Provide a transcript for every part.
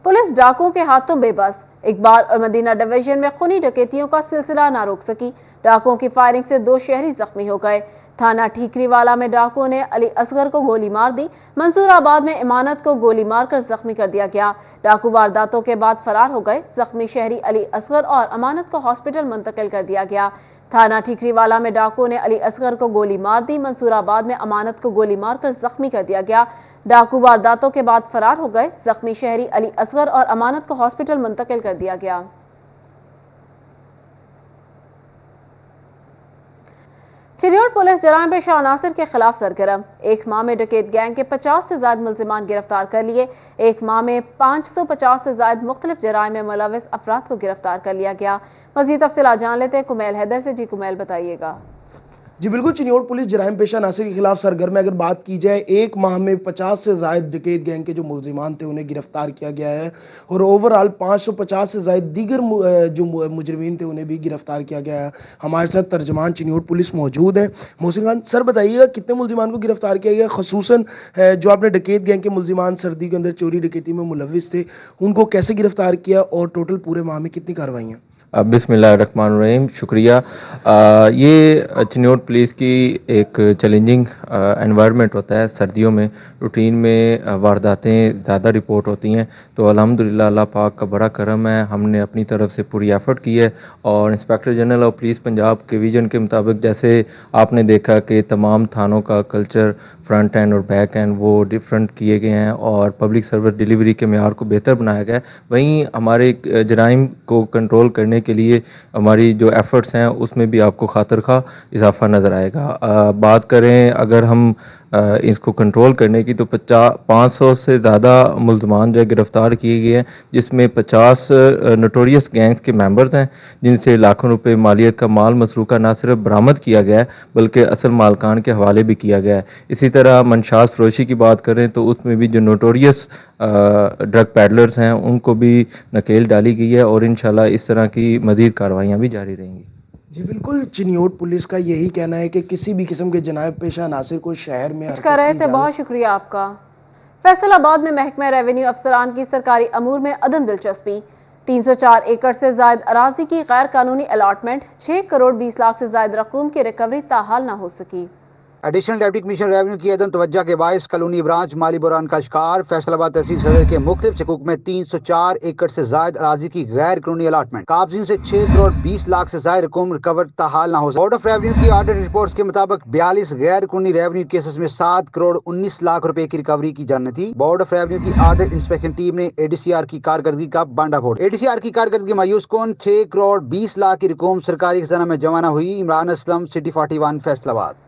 Police डाकुओं के हाथों बेबस। इकबाल और मदीना डिवीजन में खूनी डकैतियों का सिलसिला ना रोक सकी। डाकुओं की फायरिंग से 2 शहरी जख्मी हो गए। थाना ठीकरीवाला में डाकुओं ने अली असगर को गोली मार दी। मंसूराबाद में इमानत को गोली मारकर जख्मी कर दिया गया। डाकू वारदातों के बाद फरार हो गए। जख्मी शहरी अली असगर और अमानत को हॉस्पिटल मुंतकिल कर दिया गया। थाना ठीकरीवाला में डाकुओं ने अली असगर को गोली मार दी। मंसूराबाद में अमानत को गोली मारकर जख्मी कर दिया गया। डाकू वारदातों के बाद फरार हो गए। जख्मी शहरी अली असगर और अमानत को हॉस्पिटल मुंतकिल कर दिया गया। चिन्योट पुलिस जराइम पेशा अनासर के खिलाफ सरगर्म। एक माह में डकैत गैंग के 50 से ज्यादा मुल्जिमान गिरफ्तार कर लिए। एक माह में 550 से ज्यादा मुख्तलिफ जराइम में मुलविस अफराद को गिरफ्तार कर लिया गया। मजीद तफसीलात जान लेते हैं कुमैल हैदर से। जी कुमैल, बताइएगा। जी बिल्कुल, चिन्योट पुलिस जराइम पेशा अनासर के खिलाफ सरगर्म है। अगर बात की जाए, एक माह में 50 से ज्यादा डकैत गैंग के जो मुल्जिमान थे उन्हें गिरफ्तार किया गया है और ओवरऑल 550 से ज्यादा दीगर जो मुजरिमीन थे उन्हें भी गिरफ्तार किया गया है। हमारे साथ तर्जमान चिन्योट पुलिस मौजूद है, मोहसिन खान। सर बताइएगा, कितने मुल्जिमान को गिरफ्तार किया गया, खसूसन जो आपने डकैत गैंग के मुल्जिमान सर्दी के अंदर चोरी डकैती में मुलविस थे उनको कैसे गिरफ्तार किया और टोटल पूरे माह में कितनी कार्रवाइयाँ? बिस्मिल्लाहिर्रहमानिर्रहीम, शुक्रिया। ये चिन्योट पुलिस की एक चैलेंजिंग एनवायरनमेंट होता है। सर्दियों में रूटीन में वारदातें ज़्यादा रिपोर्ट होती हैं, तो अल्हम्दुलिल्लाह अल्लाह पाक का बड़ा करम है। हमने अपनी तरफ से पूरी एफर्ट की है और inspector general of police Punjab के विजन के मुताबिक, जैसे आपने देखा कि तमाम थानों का कल्चर फ्रंट एंड और बैक एंड वो डिफरेंट किए गए हैं और पब्लिक सर्विस डिलीवरी के मेयार को बेहतर बनाया गया है। वहीं हमारे जराइम को कंट्रोल करने के लिए हमारी जो एफर्ट्स हैं उसमें भी आपको खातिर खा इजाफा नज़र आएगा। बात करें अगर हम इसको कंट्रोल करने की, तो 500 से ज़्यादा मुल्ज़मान जो गिरफ़्तार किए गए हैं, जिसमें 50 नोटोरियस गैंग्स के मेंबर्स हैं, जिनसे लाखों रुपए मालियत का माल मसरूका ना सिर्फ बरामद किया गया है बल्कि असल मालकान के हवाले भी किया गया है। इसी तरह मंशात फरोशी की बात करें तो उसमें भी जो नोटोरियस ड्रग पैडलर्स हैं उनको भी नकेल डाली गई है और इंशाल्लाह इस तरह की मज़ीद कार्रवाइयाँ भी जारी रहेंगी। जी बिल्कुल, चिन्योट पुलिस का यही कहना है कि किसी भी किस्म के जनाब पेशा अनासर को शहर में कर रहे थे। बहुत शुक्रिया आपका। फैसलाबाद में महकमा रेवेन्यू अफसरान की सरकारी अमूर में अदम दिलचस्पी। 304 एकड़ से ज्यादा अराजी की गैर कानूनी अलॉटमेंट, 6 करोड़ 20 लाख से ज्यादा रकूम की रिकवरी ताहाल न हो सकी। एडिशनल डिप्टी कमिश्नर रेवेन्यू की अदम तवज्जो के बायस कॉलोनी ब्रांच माली बुरान का शिकार। फैसलाबाद तहसील सदर के मुख्तलिफ शकूक में 304 एकड़ से ज्यादा अराजी की गैर कानूनी अलॉटमेंट, काबजीन से 6 करोड़ 20 लाख से ज्यादा रकूम रिकवर ताहाल न हो सकी। बोर्ड ऑफ रेवेन्यू की ऑडिट रिपोर्ट्स के मुताबिक 42 गैर कानूनी रेवेन्यू केसेस में 7 करोड़ 19 लाख रुपए की रिकवरी की जानी थी। बोर्ड ऑफ रेवेन्यू की ऑडिट इंस्पेक्शन टीम ने एडीसीआर की कारकर्दगी का बांडा फोड़। एडीसीआर की कारकर्दगी मायूस कौन, 6 करोड़ 20 लाख की रकूम सरकारी खजाना में जमा न हुई। इमरान असलम, सिटी 41, फैसलाबाद।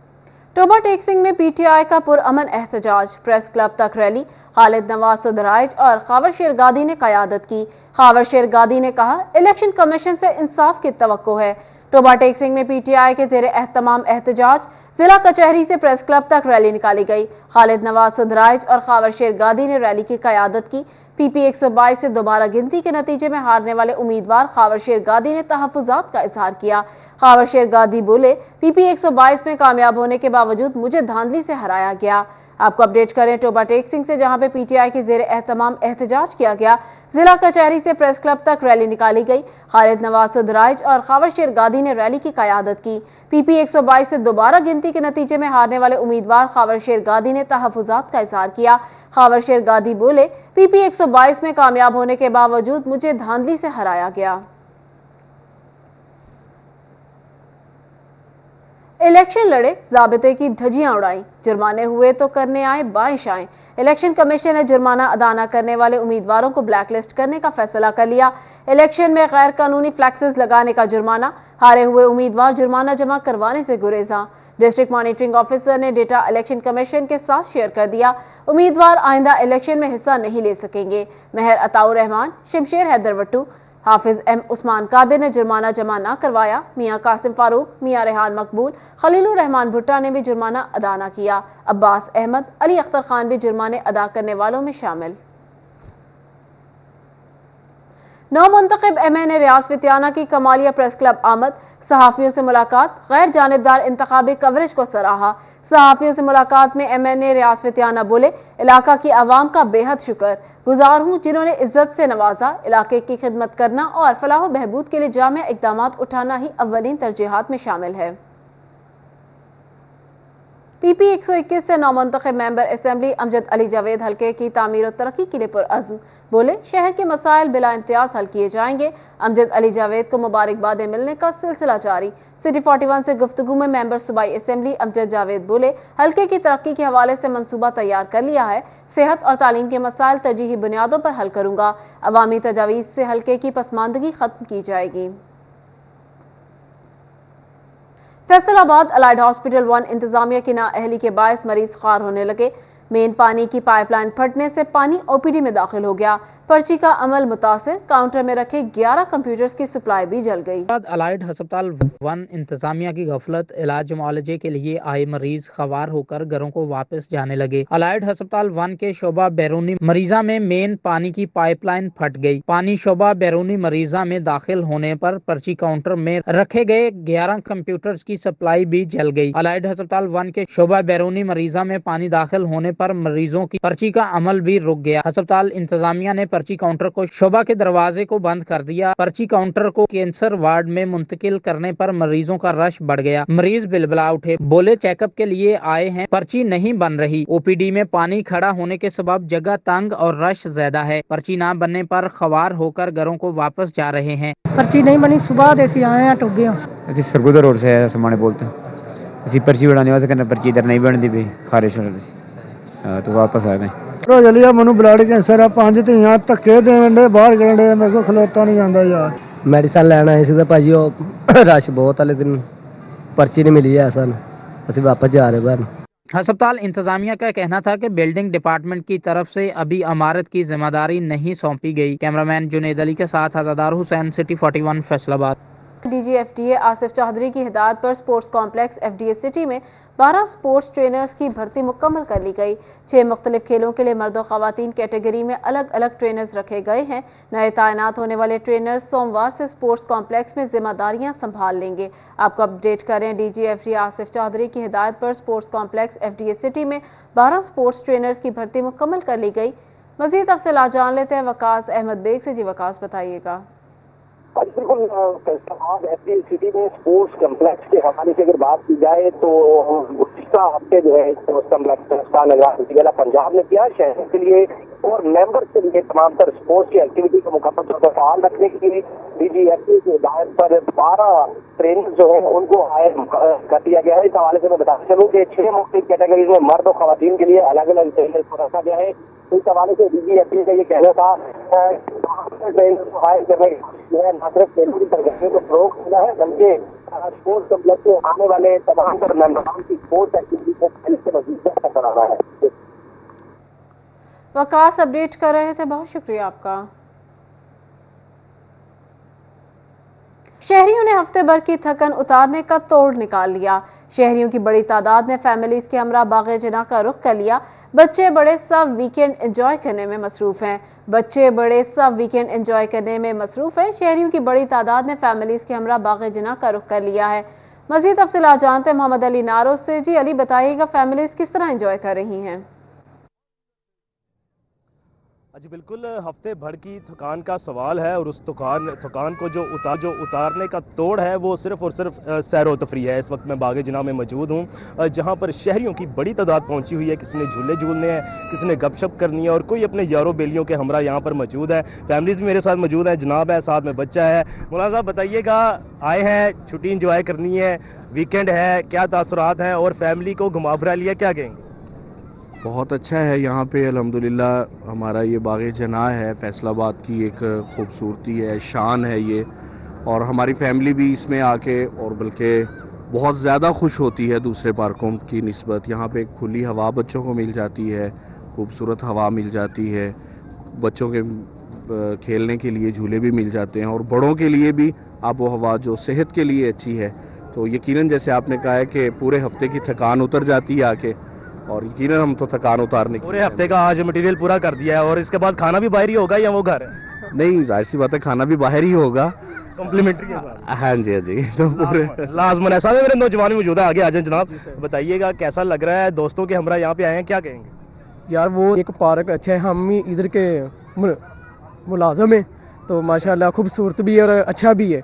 टोबा टेक्सिंग में पीटीआई का पुरअमन एहतजाज, प्रेस क्लब तक रैली। खालिद नवाज सुधराइज और खावर शेरगादी ने क़यादत की। खावर शेरगादी ने कहा, इलेक्शन कमीशन से इंसाफ की तवक्को है। टोबा टेक्सिंग में पीटीआई के ज़ेरे एहतमाम एहतजाज, जिला कचहरी से प्रेस क्लब तक रैली निकाली गई। खालिद नवाज सुधराइज और खावर शेरगादी ने रैली की क़यादत की। पीपी 122 से दोबारा गिनती के नतीजे में हारने वाले उम्मीदवार खावर शेरगादी ने तहफ़्फ़ुज़ात का इजहार किया। खावर शेरगादी बोले, पीपी 122 में कामयाब होने के बावजूद मुझे धांधली से हराया गया। आपको अपडेट करें टोबा टेक्सिंग से, जहां पे पीटीआई के ज़ेरे एहतमाम एहतजाज किया गया। जिला कचहरी से प्रेस क्लब तक रैली निकाली गई। खालिद नवाज सुधराइज और खावर शेरगादी ने रैली की क़यादत की। पीपी 122 से दोबारा गिनती के नतीजे में हारने वाले उम्मीदवार खावर शेरगादी ने तहफ़्फ़ुज़ात का इजहार किया। खावर शेरगादी बोले, पीपी 122 में कामयाब होने के बावजूद मुझे धांधली से हराया गया। इलेक्शन लड़े, ज़ाबिते की धज्जियां उड़ाई, जुर्माने हुए तो करने आए बाइशाएं। इलेक्शन कमीशन ने जुर्माना अदा न करने वाले उम्मीदवारों को ब्लैकलिस्ट करने का फैसला कर लिया। इलेक्शन में गैर कानूनी फ्लैक्सेस लगाने का जुर्माना, हारे हुए उम्मीदवार जुर्माना जमा करवाने से गुरेजा। डिस्ट्रिक्ट मॉनिटरिंग ऑफिसर ने डेटा इलेक्शन कमीशन के साथ शेयर कर दिया। उम्मीदवार आइंदा इलेक्शन में हिस्सा नहीं ले सकेंगे। मेहर अताउर रहमान, शमशेर हैदर वट्टू, हाफिज एम उस्मान कादिर ने जुर्माना जमा न करवाया। मियां कासिम फारूक, मियां रेहान मकबूल, खलीलुर रहमान भुट्टा ने भी जुर्माना अदा न किया। अब्बास अहमद, अली अख्तर खान भी जुर्माने अदा करने वालों में शामिल। नौ मुंतखब एमएनए रियाज फितियाना की कमालिया प्रेस क्लब आमद, सहाफियों से मुलाकात, गैर जानिबदार इंतखाबी कवरेज को सराहा। सहाफियों से मुलाकात में एमएनए रियाज फितियाना बोले, इलाका की आवाम का बेहद शुक्र, गुजार हूँ जिन्होंने इज्जत से नवाजा। इलाके की खिदमत करना और फलाह व बहबूद के लिए जामिया इक़दामात उठाना ही अव्वलीन तरजीहात में शामिल है। PP 121 से नौमुंतखब मेंबर असेंबली अमजद अली जावेद हल्के की तामीर और तरक्की के लिए पुरअज़्म बोले, शहर के मसाइल बिला इम्तियाज हल किए जाएंगे। अमजद अली जावेद को मुबारकबादें मिलने का सिलसिला जारी। सिटी 41 से गुफ्तगू में मेंबर सूबाई असेंबली अमजद जावेद बोले, हल्के की तरक्की के हवाले से मंसूबा तैयार कर लिया है। सेहत और तालीम के मसाइल तरजीही बुनियादों पर हल करूंगा। अवामी तजावीज़ से हल्के की पसमानदगी खत्म की जाएगी। फैसलाबाद अलाइड हॉस्पिटल 1 इंतजामिया की नाअहली के बायस मरीज खार होने लगे। मेन पानी की पाइपलाइन फटने से पानी ओपीडी में दाखिल हो गया। पर्ची का अमल मुतासिर, काउंटर में रखे 11 कंप्यूटर्स की सप्लाई भी जल गई। अलाइड अस्पताल 1 इंतजामिया की गफलत, इलाज मुआलजे के लिए आए मरीज खवार होकर घरों को वापस जाने लगे। अलाइड अस्पताल 1 के शोबा बैरूनी मरीजा में मेन पानी की पाइपलाइन फट गई। पानी शोबा बैरूनी मरीजा में दाखिल होने पर पर्ची काउंटर में रखे गए 11 कंप्यूटर्स की सप्लाई भी जल गई। अलाइड अस्पताल 1 के शोबा बैरूनी मरीजा में पानी दाखिल होने पर मरीजों की पर्ची का अमल भी रुक गया। अस्पताल इंतजामिया ने पर्ची काउंटर को शोबा के दरवाजे को बंद कर दिया। पर्ची काउंटर को कैंसर वार्ड में मुंतकिल करने पर मरीजों का रश बढ़ गया। मरीज बिलबिला उठे, बोले चेकअप के लिए आए हैं, पर्ची नहीं बन रही। ओपीडी में पानी खड़ा होने के सबब जगह तंग और रश ज्यादा है। पर्ची ना बनने पर खवार होकर घरों को वापस जा रहे हैं। पर्ची नहीं बनी, सुबह देसी आए हैं टोगे। ਅਸੀਂ ਸਰਗੋਦਾ ਰੋਡ ਸੇ ਆਇਆ ਸਮਾਣੇ ਬੋਲਤੇ ਅਸੀਂ पर्ची बनाने वास्ते करना पर्ची इधर नहीं बनती भी खारिश हो रही थी तो वापस आ गए। रोजलिया मनु ब्लड कैंसर है, 5 ਧੀਆਂ ਧੱਕੇ ਦੇਣ ਦੇ ਬਾਹਰ ਗਣ ਦੇ, ਮੇਰੇ ਕੋਲ ਖਲੋਤਾ ਨਹੀਂ ਜਾਂਦਾ ਯਾਰ। ਮੈਡੀਸਨ ਲੈਣ ਆਏ ਸੀ ਤਾਂ ਭਾਜੀ ਉਹ ਰਸ਼ ਬਹੁਤ ਵਾਲੇ ਦਿਨ पर्ची नहीं मिली है सन, ਅਸੀਂ वापस जा रहे घर। अस्पताल इंतजामिया का कहना था कि बिल्डिंग डिपार्टमेंट की तरफ से अभी इमारत की जिम्मेदारी नहीं सौंपी गई। कैमरामैन जुनेद अली के साथ Azadar Hussain, city 41 Faisalabad. DG FDA Asif Chaudhry की हिदायत पर स्पोर्ट्स कॉम्प्लेक्स एफडीए सिटी में 12 स्पोर्ट्स ट्रेनर्स की भर्ती मुकम्मल कर ली गई। 6 मुख्तलिफ खेलों के लिए मर्द और खवातीन कैटेगरी में अलग अलग ट्रेनर्स रखे गए हैं। नए तैनात होने वाले ट्रेनर्स सोमवार से स्पोर्ट्स कॉम्प्लेक्स में जिम्मेदारियां संभाल लेंगे। आपको अपडेट करें, डीजी एफडीए आसिफ चौधरी की हिदायत पर स्पोर्ट्स कॉम्प्लेक्स एफडीए सिटी में 12 स्पोर्ट्स ट्रेनर्स की भर्ती मुकम्मल कर ली गई। मजीद तफसीलात जान लेते हैं वकास अहमद बेग से। जी वकास, बताइएगा। बिल्कुल, फैसलाबाद एफडीए सिटी में स्पोर्ट्स कम्प्लेक्स के हवाले से अगर बात की जाए तो गुज़िश्ता हफ्ते जो है स्पोर्ट्स कम्प्लेक्स का निगरानी पंजाब ने किया। शहर के लिए और मेंबर्स के लिए तमाम तर स्पोर्ट्स की एक्टिविटी को मुकम्मल तौर पर फाल रखने के लिए डीजी एफडीए की हिदायत पर 12 ट्रेनर जो है उनको हायर कर दिया गया है। इस हवाले से मैं बताना चलूँ कि 6 मुख्तलिफ कैटेगरीज में मर्द और खवातीन के लिए अलग अलग ट्रेनर्स को रखा गया है। इस हवाले से डीजी एफडीए का ये कहना था ट्रेनर को हायर करने जो है न सिर्फ खेलों की सरगर्मी को फरोग देना है बल्कि स्पोर्ट्स कम्प्लेक्स में आने वाले तमाम तर मेंबरों की स्पोर्ट्स एक्टिविटी को पहले से मजीद बेहतर कराना है। वकास अपडेट कर रहे थे, बहुत शुक्रिया आपका। शहरियों ने हफ्ते भर की थकन उतारने का तोड़ निकाल लिया। शहरियों की बड़ी तादाद ने फैमिलीज के हमरा बाग़े जिना का रुख कर लिया। बच्चे बड़े सब वीकेंड एंजॉय करने में मसरूफ हैं। शहरियों की बड़ी तादाद ने फैमिलीज के हमरा बाग़े जिना का रुख कर लिया है। मजीद तफसीलात जानते हैं मोहम्मद अली नारो से। जी अली, बताइएगा फैमिलीज किस तरह एंजॉय कर रही हैं? जी बिल्कुल, हफ्ते भर की थकान का सवाल है और उस थकान को जो उतारने का तोड़ है वो सिर्फ और सिर्फ सैर व तफरी है। इस वक्त मैं बाग़े जिना में मौजूद हूँ जहाँ पर शहरियों की बड़ी तादाद पहुँची हुई है। किसी ने झूले झूलने हैं, किसी ने गपशप करनी है और कोई अपने यारों बेलियों के हमरा यहाँ पर मौजूद है। फैमिलीज मेरे साथ मौजूद है, जनाब है, साथ में बच्चा है। मौलाना साहब बताइएगा, आए हैं छुट्टी इंजॉय करनी है, वीकेंड है, क्या तासुरात हैं और फैमिली को घुमा फिरा लिया, क्या कहेंगे? बहुत अच्छा है यहाँ पे अल्हम्दुलिल्लाह। हमारा ये बाग़े जना है, फैसलाबाद की एक खूबसूरती है, शान है ये, और हमारी फैमिली भी इसमें आके और बल्कि बहुत ज़्यादा खुश होती है दूसरे पार्कों की निस्बत। यहाँ पे खुली हवा बच्चों को मिल जाती है, खूबसूरत हवा मिल जाती है, बच्चों के खेलने के लिए झूले भी मिल जाते हैं और बड़ों के लिए भी आबो हवा जो सेहत के लिए अच्छी है। तो यकीनन जैसे आपने कहा है कि पूरे हफ्ते की थकान उतर जाती है आके, और यकीनन हम तो थकान उतारने पूरे हफ्ते का आज मटेरियल पूरा कर दिया है और इसके बाद खाना भी बाहर ही होगा या वो घर है? नहीं, जाहिर सी बात है, खाना भी बाहर ही होगा, कॉम्प्लीमेंट्री है। हाँ जी, हाँ जी, तो पूरे लाजमन है। साथ में मेरे नौजवान मौजूद है, आगे आ जाए जनाब। बताइएगा कैसा लग रहा है, दोस्तों के हमरा यहाँ पे आए हैं, क्या कहेंगे? यार वो एक पार्क अच्छा है, हम ही इधर के मुलाजम हैं, तो माशाल्लाह खूबसूरत भी है और अच्छा भी है,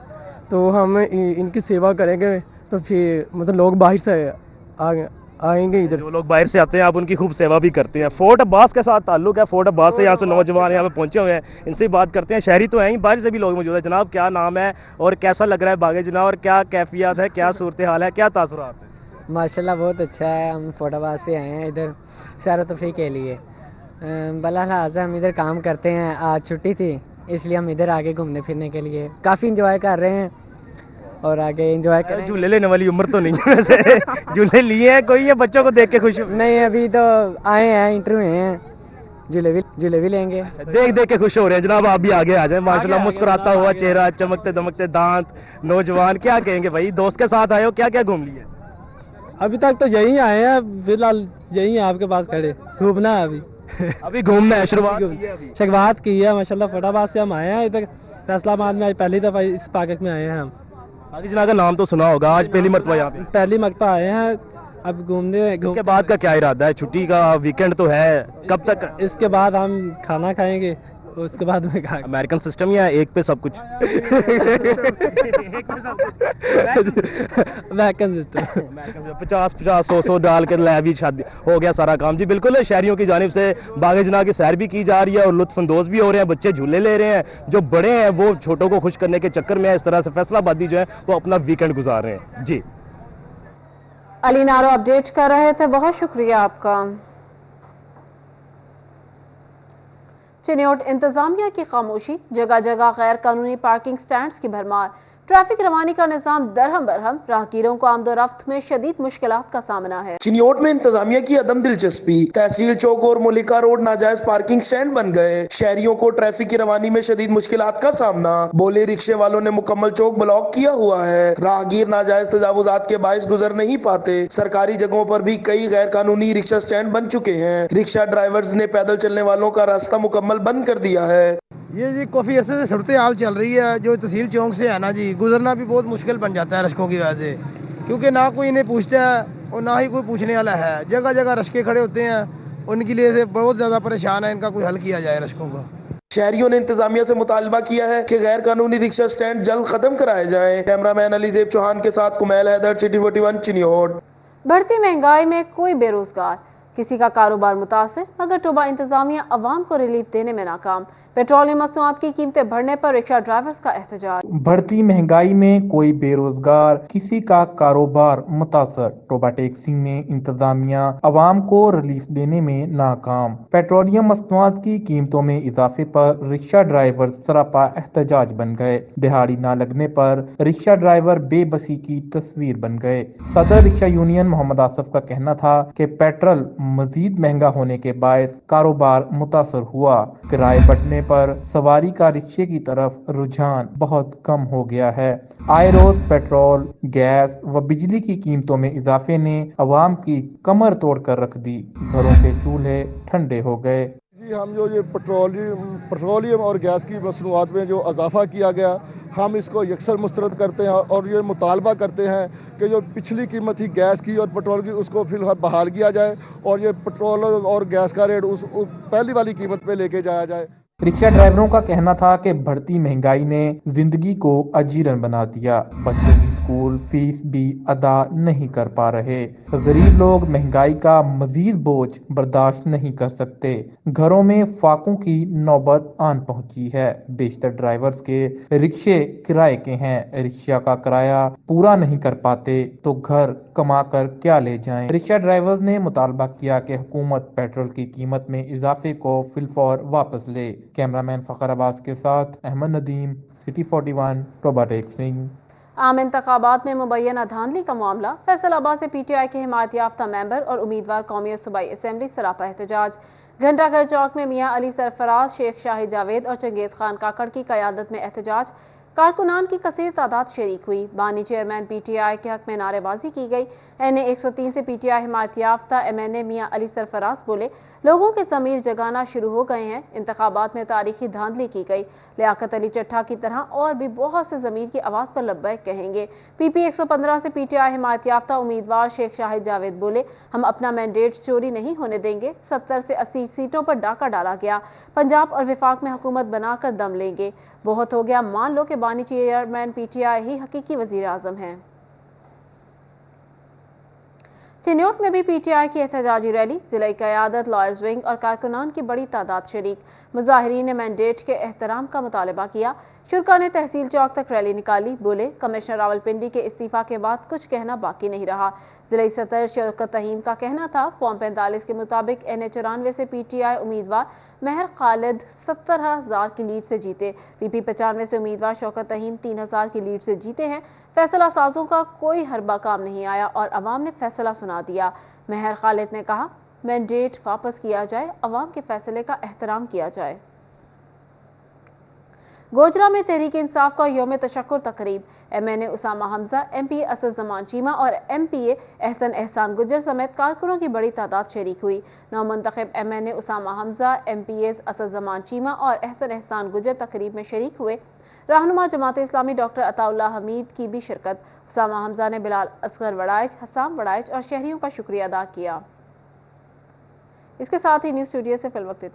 तो हम इनकी सेवा करेंगे तो फिर मतलब लोग बाहर से आएंगे इधर। जो लोग बाहर से आते हैं आप उनकी खूब सेवा भी करते हैं। फोर्ट अब्बास के साथ ताल्लुक है, फोर्ट अब्बास से यहाँ से नौजवान यहाँ पे पहुंचे हुए हैं, इनसे बात करते हैं। शहरी तो हैं ही, बाहर से भी लोग मौजूद हैं। जनाब क्या नाम है और कैसा लग रहा है बागे जनाब, और क्या कैफियत है, क्या सूरत हाल है, क्या तासुरात है? माशाल्लाह बहुत अच्छा है, हम फोटाबाद से आए हैं इधर सैर व तफरीह के लिए। बहरहाल हम इधर काम करते हैं, आज छुट्टी थी इसलिए हम इधर आगे घूमने फिरने के लिए काफ़ी इंजॉय कर रहे हैं और आगे इंजॉय करें। झूले लेने वाली उम्र तो नहीं है वैसे झूले लिए हैं कोई, या बच्चों को देख के खुश हो? नहीं अभी तो आए हैं, इंटरव्यू हैं, झूले भी लेंगे। देख देख के खुश हो रहे हैं। जनाब आप भी आगे आ जाए, माशाल्लाह मुस्कुराता हुआ चेहरा, चमकते दमकते दांत, नौजवान। क्या कहेंगे भाई, दोस्त के साथ आए हो, क्या क्या घूम लिया? अभी तक तो यहीं आए हैं, फिलहाल यहीं आपके पास खड़े, घूमना है अभी अभी घूमना है, शुरुआत की है माशाल्लाह। फटाबाद से हम आए हैं इधर फैसलाबाद में, आज पहली दफ़ा इस पार्क में आए हैं हम। बाकी जना का नाम तो सुना होगा, आज पहली मरतबा यहाँ पे? पहली मरतबा आए हैं, अब घूमने। इसके बाद का क्या इरादा है? छुट्टी का वीकेंड तो है, कब तक? इसके बाद हम खाना खाएंगे, उसके बाद में खाएंगे। अमेरिकन सिस्टम या एक पे सब कुछ? अमेरिकन सिस्टम 50-50 100 डाल के ले भी शादी हो गया सारा काम। जी बिल्कुल, शहरियों की जानिब से बागे जना की सैर भी की जा रही है और लुत्फ अंदोज भी हो रहे हैं, बच्चे झूले ले रहे हैं, जो बड़े हैं वो छोटों को खुश करने के चक्कर में है। इस तरह से फैसलाबादी जो है वो अपना वीकेंड गुजार रहे हैं। जी अली नारो अपडेट कर रहे थे, बहुत शुक्रिया आपका। चिन्योट इंतजामिया की खामोशी, जगह जगह गैर कानूनी पार्किंग स्टैंड्स की भरमार, ट्रैफिक रवानी का निजाम दरहम बरहम, राहगीरों को आमदोरफ्त में शदीद मुश्किलात का सामना है। चिन्योट में इंतजामिया की अदम दिलचस्पी, तहसील चौक और मुलिका रोड नाजायज पार्किंग स्टैंड बन गए, शहरियों को ट्रैफिक की रवानी में शदीद मुश्किलात का सामना। बोले रिक्शे वालों ने मुकम्मल चौक ब्लॉक किया हुआ है, राहगीर नाजायज तजावुजात के बायस गुजर नहीं पाते। सरकारी जगहों पर भी कई गैर कानूनी रिक्शा स्टैंड बन चुके हैं, रिक्शा ड्राइवर्स ने पैदल चलने वालों का रास्ता मुकम्मल बंद कर दिया है। ये जी काफ़ी अरसे से सूरत हाल चल रही है, जो तहसील चौक से है ना जी, गुजरना भी बहुत मुश्किल बन जाता है रश्कों की वजह से, क्योंकि ना कोई इन्हें पूछता है और ना ही कोई पूछने वाला है। जगह जगह रश्के खड़े होते हैं, उनके लिए से बहुत ज़्यादा परेशान है, इनका कोई हल किया जाए रश्कों का। शहरियों ने इंतजामिया से मुतालबा किया है कि गैर कानूनी रिक्शा स्टैंड जल्द खत्म कराए जाएं। कैमरामैन अलीजेब चौहान के साथ कुमैल हैदर, सिटी 41 चिन्योट। बढ़ती महंगाई में कोई बेरोजगार, किसी का कारोबार मुतासिर, मगर टोबा इंतजामिया अवाम को रिलीफ देने में नाकाम। पेट्रोलियम मसनूआत की कीमतें बढ़ने पर रिक्शा ड्राइवर्स का एहतजाज। बढ़ती महंगाई में कोई बेरोजगार, किसी का कारोबार मुतासर, टोबा टैक्सी में इंतजामिया अवाम को रिलीफ देने में नाकाम। पेट्रोलियम मसनूआत की कीमतों में इजाफे पर रिक्शा ड्राइवर सरापा एहतजाज बन गए। दिहाड़ी न लगने पर रिक्शा ड्राइवर बेबसी की तस्वीर बन गए। सदर रिक्शा यूनियन मोहम्मद आसफ का कहना था कि पेट्रोल मजीद महंगा होने के बायस कारोबार मुतासर हुआ। किराए बढ़ने पर सवारी का रिक्शे की तरफ रुझान बहुत कम हो गया है। आए रोज पेट्रोल, गैस व बिजली की कीमतों में इजाफे ने अवाम की कमर तोड़ कर रख दी। घरों के चूल्हे ठंडे हो गए। हम जो ये पेट्रोलियम और गैस की मसनूआत में जो इजाफा किया गया, हम इसको यकसर मुस्तरद करते हैं और ये मुतालबा करते हैं कि जो पिछली कीमत थी गैस की और पेट्रोल की, उसको फिलहाल बहाल किया जाए और ये पेट्रोल और गैस का रेट उस पहली वाली कीमत पे लेके जाया जाए। रिक्शा ड्राइवरों का कहना था कि बढ़ती महंगाई ने जिंदगी को अजीरन बना दिया। बच्चों की स्कूल फीस भी अदा नहीं कर पा रहे। गरीब लोग महंगाई का मजीद बोझ बर्दाश्त नहीं कर सकते। घरों में फाकों की नौबत आन पहुंची है। बेशतर ड्राइवर्स के रिक्शे किराए के हैं। रिक्शा का किराया पूरा नहीं कर पाते तो घर कमा कर क्या ले जाएं। रिक्शा ड्राइवर्स ने मुतालबा किया कि हुकूमत पेट्रोल की कीमत में इजाफे को फिलफौर वापस ले। कैमरामैन फखर अब्बास के साथ अहमद नदीम, सिटी 41, टोबा टैक्सी। आम इंतखाबात में मुबैना धांधली का मामला, फैसलाबाद से पीटीआई के हिमायत याफ्ता मेंबर और उम्मीदवार कौमी सूबाई असेंबली सरापा एहतजाज। घंटाघर चौक में मियां अली सरफराज, शेख शाहिद जावेद और चंगेज खान काकड़ की क़यादत में एहतजाज। कारकुनान की कसीर तादाद शरीक हुई। बानी चेयरमैन पीटीआई के हक में नारेबाजी की गई। NA 103 से पीटीआई हिमायत याफ्ता MNA मियां अली सरफराज बोले, लोगों के ज़मीर जगाना शुरू हो गए हैं। इंतखाबात में तारीखी धांधली की गई। लियाकत अली चट्ठा की तरह और भी बहुत से ज़मीर की आवाज़ पर लब्बैक कहेंगे। PP 115 से PTI हिमायत याफ्ता उम्मीदवार शेख शाहिद जावेद बोले, हम अपना मैंडेट चोरी नहीं होने देंगे। 70 से 80 सीटों पर डाका डाला गया। पंजाब और विफाक में हुकूमत बनाकर दम लेंगे। बहुत हो गया, मान लो कि बानी चेयरमैन PTI ही हकीकी वजीर आजम हैं। चिन्योट में भी PTI की एहतजाजी रैली। जिला क़यादत, लॉयर्स विंग और कारकुनान की बड़ी तादाद शरीक। मुजाहिरीन ने मैंडेट के एहतराम का मुतालबा किया। शुरका ने तहसील चौक तक रैली निकाली। बोले, कमिश्नर रावलपिंडी के इस्तीफा के बाद कुछ कहना बाकी नहीं रहा। जिला सदर शौकत तहीम का कहना था, फॉर्म 45 के मुताबिक NA94 से PTI उम्मीदवार महर खालिद 70,000 की लीड से जीते। PP 95 से उम्मीदवार शौकत तहीम 3,000 की लीड से जीते हैं। फैसला साजों का कोई हरबा काम नहीं आया और अवाम ने फैसला सुना दिया। महर खालिद ने कहा, मैंडेट वापस किया जाए, अवाम के फैसले का एहतराम किया जाए। गोजरा में तहरीक इंसाफ का यौम तशक्कुर तकरीब। MNA उसामा हमजा, MPA असद जमान चीमा और MPA एहसान गुजर समेत कारकुनों की बड़ी तादाद शरीक हुई। नौमुंतखब MNA उसामा हमजा, MPAs असद जमान चीमा और एहसान गुजर तकरीब में शरीक हुए। रहनुमा जमात इस्लामी डॉक्टर अताउल्लाह हमीद की भी शिरकत। उसामा हमजा ने बिलाल असगर वड़ाइच, हसाम वड़ाइच और शहरियों का शुक्रिया अदा किया। इसके साथ ही न्यूज़ स्टूडियो से फिलवक्त